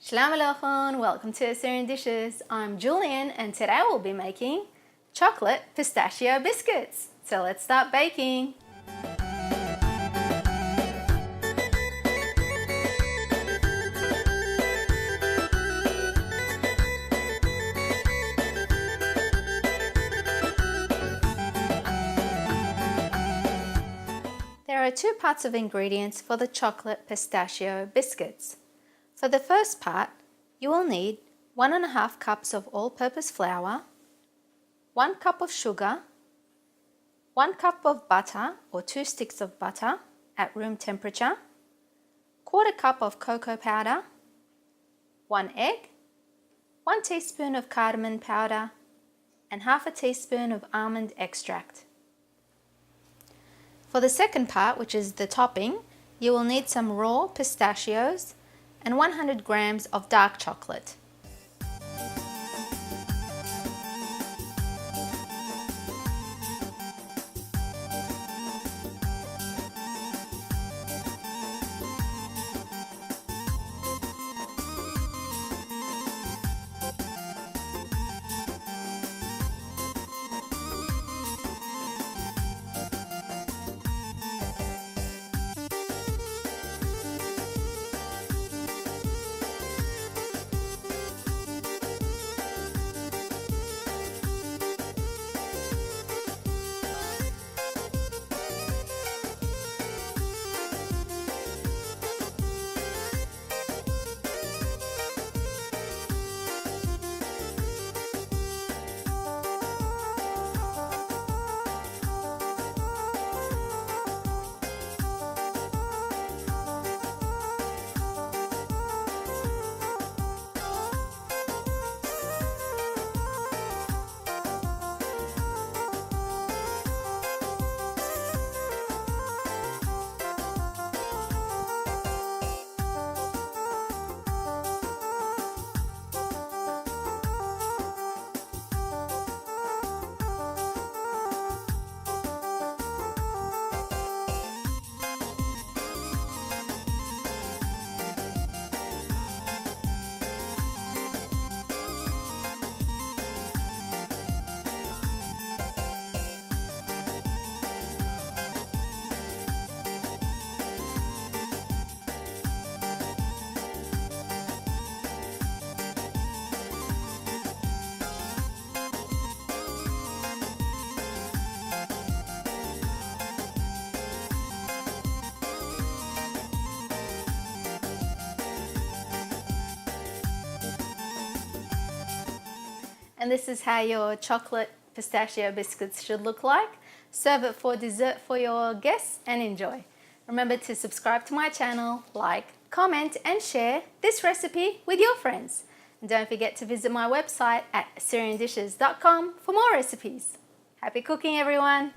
Shalom Aleichem, welcome to Assyrian Dishes. I'm Julian and today we'll be making chocolate pistachio biscuits. So let's start baking. There are two parts of ingredients for the chocolate pistachio biscuits. For the first part, you will need 1.5 cups of all-purpose flour, 1 cup of sugar, 1 cup of butter or 2 sticks of butter at room temperature, 1/4 cup of cocoa powder, 1 egg, 1 teaspoon of cardamom powder, and 1/2 teaspoon of almond extract. For the second part, which is the topping, you will need some raw pistachios and 100 grams of dark chocolate. And this is how your chocolate pistachio biscuits should look like. Serve it for dessert for your guests and enjoy. Remember to subscribe to my channel, like, comment and share this recipe with your friends. And don't forget to visit my website at assyriandishes.com for more recipes. Happy cooking everyone!